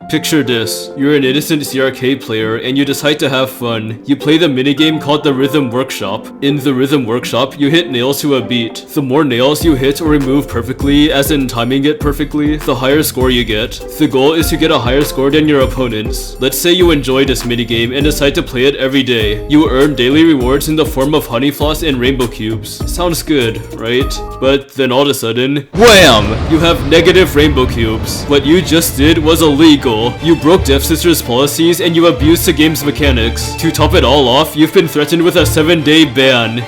Picture this, you're an innocent CRK player and you decide to have fun. You play the minigame called the Rhythm Workshop. In the Rhythm Workshop, you hit nails to a beat. The more nails you hit or remove perfectly, as in timing it perfectly, the higher score you get. The goal is to get a higher score than your opponents. Let's say you enjoy this minigame and decide to play it every day. You earn daily rewards in the form of honey floss and rainbow cubes. Sounds good, right? But then all of a sudden, wham! You have negative rainbow cubes. What you just did was illegal. You broke Devsisters policies and you abused the game's mechanics. To top it all off, you've been threatened with a 7-day ban.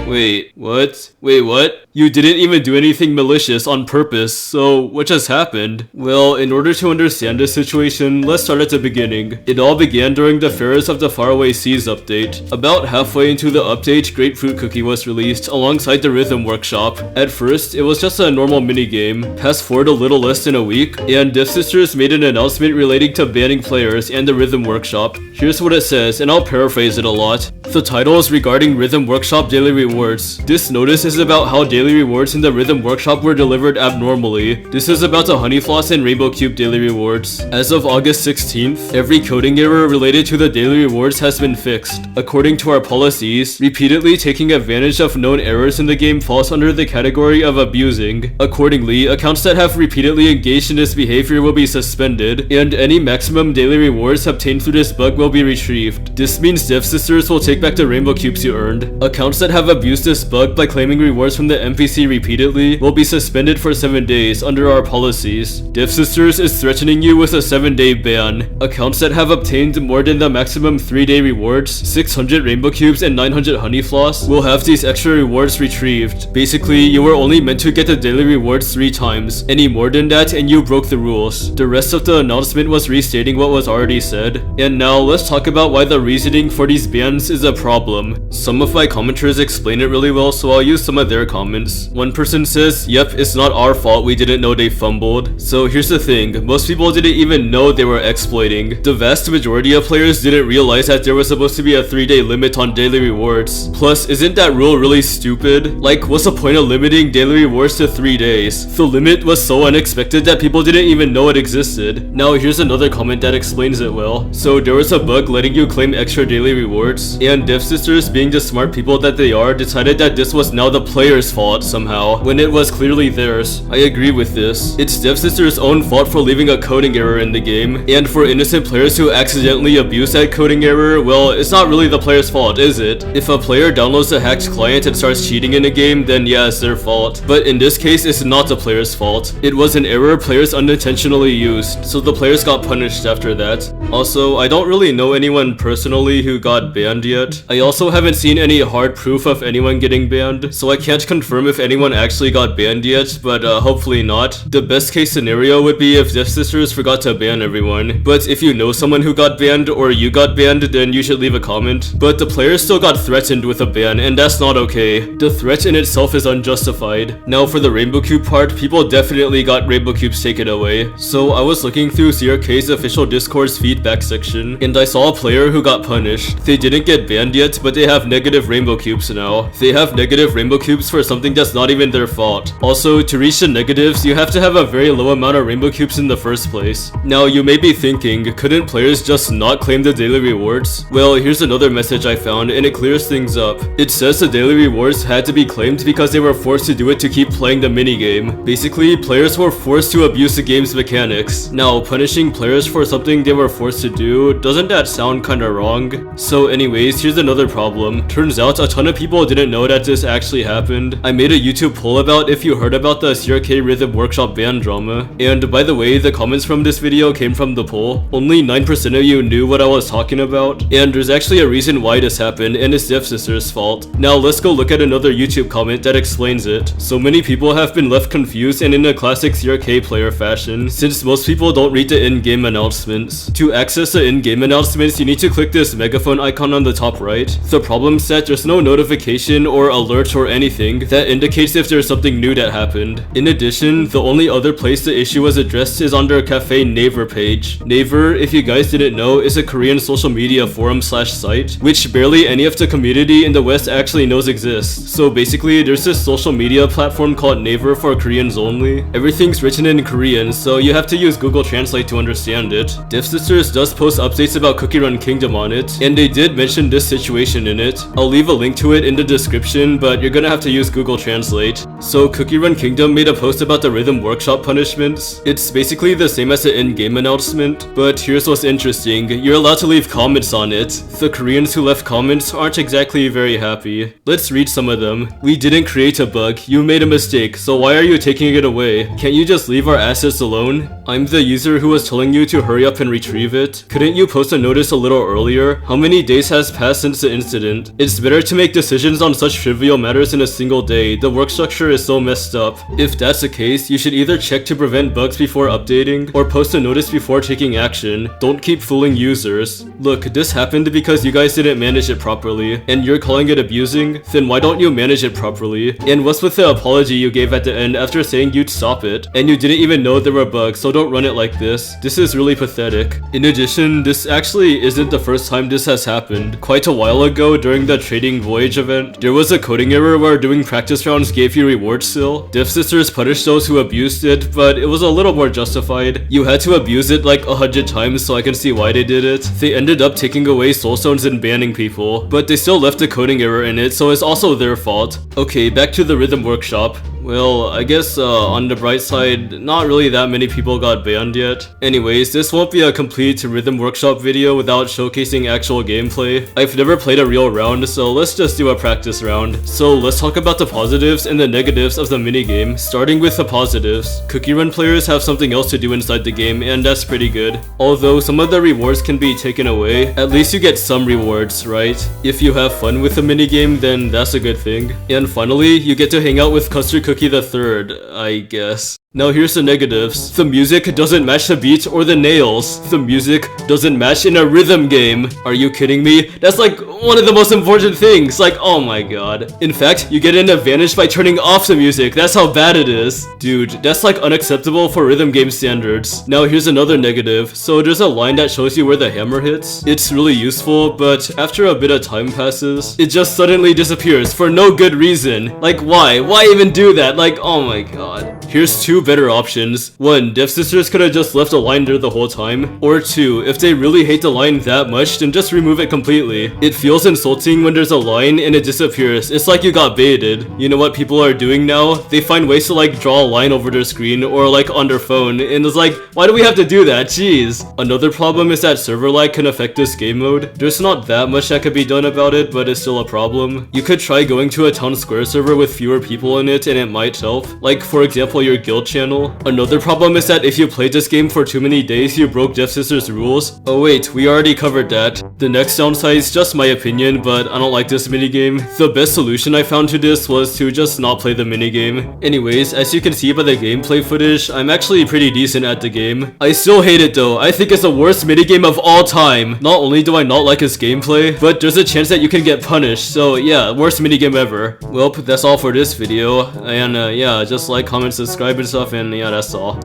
Wait, what? Wait, what? You didn't even do anything malicious on purpose, so what just happened? Well, in order to understand this situation, let's start at the beginning. It all began during the Fairs of the Faraway Seas update. About halfway into the update, Grapefruit Cookie was released alongside the Rhythm Workshop. At first, it was just a normal minigame. Fast forward a little less than a week, and Devsisters made an announcement relating to banning players and the Rhythm Workshop. Here's what it says, and I'll paraphrase it a lot. The title is regarding Rhythm Workshop daily rewards. This notice is about how daily rewards in the Rhythm Workshop were delivered abnormally. This is about the Honey Floss and Rainbow Cube daily rewards. As of August 16th, every coding error related to the daily rewards has been fixed. According to our policies, repeatedly taking advantage of known errors in the game falls under the category of abusing. Accordingly, accounts that have repeatedly engaged in this behavior will be suspended, and any maximum daily rewards obtained through this bug will be retrieved. This means Devsisters will take back the rainbow cubes you earned. Accounts that have abused this bug by claiming rewards from the NPC repeatedly will be suspended for 7 days under our policies. Devsisters is threatening you with a 7-day ban. Accounts that have obtained more than the maximum 3-day rewards, 600 rainbow cubes and 900 honey floss, will have these extra rewards retrieved. Basically, you were only meant to get the daily rewards 3 times. Any more than that and you broke the rules. The rest of the announcement was restating what was already said. And now let's talk about why the reasoning for these bans is a problem. Some of my commenters explain it really well, so I'll use some of their comments. One person says, yep, it's not our fault, we didn't know they fumbled. So here's the thing, most people didn't even know they were exploiting. The vast majority of players didn't realize that there was supposed to be a 3-day limit on daily rewards. Plus, isn't that rule really stupid? Like, what's the point of limiting daily rewards to 3 days? The limit was so unexpected that people didn't even know it existed. Now here's another comment that explains it well. So there was a bug letting you claim extra daily rewards, and Devsisters, being the smart people that they are, decided that this was now the player's fault somehow, when it was clearly theirs. I agree with this. It's Devsisters' own fault for leaving a coding error in the game, and for innocent players who accidentally abuse that coding error, well, it's not really the player's fault, is it? If a player downloads a hacked client and starts cheating in a game, then yeah, it's their fault. But in this case, it's not the player's fault. It was an error players unintentionally used, so the players got punished after that. Also, I don't really know anyone personally who got banned yet. I also haven't seen any hard proof of anyone getting banned, so I can't confirm if anyone actually got banned yet, but hopefully not. The best case scenario would be if Devsisters forgot to ban everyone, but if you know someone who got banned or you got banned, then you should leave a comment. But the players still got threatened with a ban, and that's not okay. The threat in itself is unjustified. Now for the rainbow cube part, people definitely got rainbow cubes taken away. So I was looking through CRK's official Discord's feedback section, and I saw a player who got punished. They didn't get banned yet, but they have negative rainbow cubes now. They have negative rainbow cubes for something that's not even their fault. Also, to reach the negatives, you have to have a very low amount of rainbow cubes in the first place. Now, you may be thinking, couldn't players just not claim the daily rewards? Well, here's another message I found, and it clears things up. It says the daily rewards had to be claimed because they were forced to do it to keep playing the minigame. Basically, players were forced to abuse the game's mechanics. Now, punishing players for something they were forced to do, doesn't that sound kinda wrong? So anyways, here's another problem. Turns out a ton of people didn't know that this actually happened. I made a YouTube poll about if you heard about the CRK Rhythm Workshop ban drama, and by the way, the comments from this video came from the poll. Only 9% of you knew what I was talking about, and there's actually a reason why this happened, and it's Devsisters' fault. Now let's go look at another YouTube comment that explains it. So many people have been left confused and in a classic CRK player fashion, since most people don't read the in-game announcements. To access the in-game announcements, you need to click this megaphone icon on the top right. The problem is that there's no notification or alert or anything that that indicates if there's something new that happened. In addition, the only other place the issue was addressed is on their cafe Naver page. Naver, if you guys didn't know, is a Korean social media forum/site, which barely any of the community in the West actually knows exists. So basically, there's this social media platform called Naver for Koreans only. Everything's written in Korean, so you have to use Google Translate to understand it. Devsisters does post updates about Cookie Run Kingdom on it, and they did mention this situation in it. I'll leave a link to it in the description, but you're gonna have to use Google Translate. So Cookie Run Kingdom made a post about the Rhythm Workshop punishments. It's basically the same as the in-game announcement, but here's what's interesting. You're allowed to leave comments on it. The Koreans who left comments aren't exactly very happy. Let's read some of them. "We didn't create a bug. You made a mistake, so why are you taking it away? Can't you just leave our assets alone? I'm the user who was telling you to hurry up and retrieve it. Couldn't you post a notice a little earlier? How many days has passed since the incident? It's better to make decisions on such trivial matters in a single day. The work structure is so messed up. If that's the case, you should either check to prevent bugs before updating, or post a notice before taking action. Don't keep fooling users. Look, this happened because you guys didn't manage it properly, and you're calling it abusing? Then why don't you manage it properly? And what's with the apology you gave at the end after saying you'd stop it? And you didn't even know there were bugs, so don't run it like this. This is really pathetic. In addition, this actually isn't the first time this has happened. Quite a while ago, during the Trading Voyage event, there was a coding error where doing practice rounds gave you rewards still. Devsisters punished those who abused it, but it was a little more justified. You had to abuse it like 100 times, so I can see why they did it. They ended up taking away soul stones and banning people, but they still left a coding error in it, so it's also their fault. Okay, back to the Rhythm Workshop. Well, I guess on the bright side, not really that many people got banned yet. Anyways, this won't be a complete Rhythm Workshop video without showcasing actual gameplay. I've never played a real round, so let's just do a practice round. So let's talk about the positives and the negatives of the minigame, starting with the positives. Cookie Run players have something else to do inside the game, and that's pretty good. Although some of the rewards can be taken away, at least you get some rewards, right? If you have fun with the minigame, then that's a good thing. And finally, you get to hang out with Custard Cookie the Third, I guess. Now here's the negatives. The music doesn't match the beat or the nails. The music doesn't match in a rhythm game. Are you kidding me? That's like one of the most important things. Like, oh my god. In fact, you get an advantage by turning off the music. That's how bad it is. Dude, that's like unacceptable for rhythm game standards. Now here's another negative. So there's a line that shows you where the hammer hits. It's really useful, but after a bit of time passes, it just suddenly disappears for no good reason. Like, why? Why even do that? Like, oh my god. Here's two better options. 1. Devsisters could have just left a line there the whole time. Or 2. If they really hate the line that much, then just remove it completely. It feels insulting when there's a line and it disappears. It's like you got baited. You know what people are doing now? They find ways to like draw a line over their screen or like on their phone, and it's like, why do we have to do that? Jeez. Another problem is that server lag can affect this game mode. There's not that much that could be done about it, but it's still a problem. You could try going to a town square server with fewer people in it and it might help. Like for example, your guild channel. Another problem is that if you played this game for too many days, you broke Devsisters rules. Oh wait, we already covered that. The next downside is just my opinion, but I don't like this minigame. The best solution I found to this was to just not play the minigame. Anyways, as you can see by the gameplay footage, I'm actually pretty decent at the game. I still hate it though. I think it's the worst minigame of all time. Not only do I not like its gameplay, but there's a chance that you can get punished. So yeah, worst minigame ever. Well, that's all for this video. And yeah, just like, comment, subscribe and stuff, and yeah, that's all.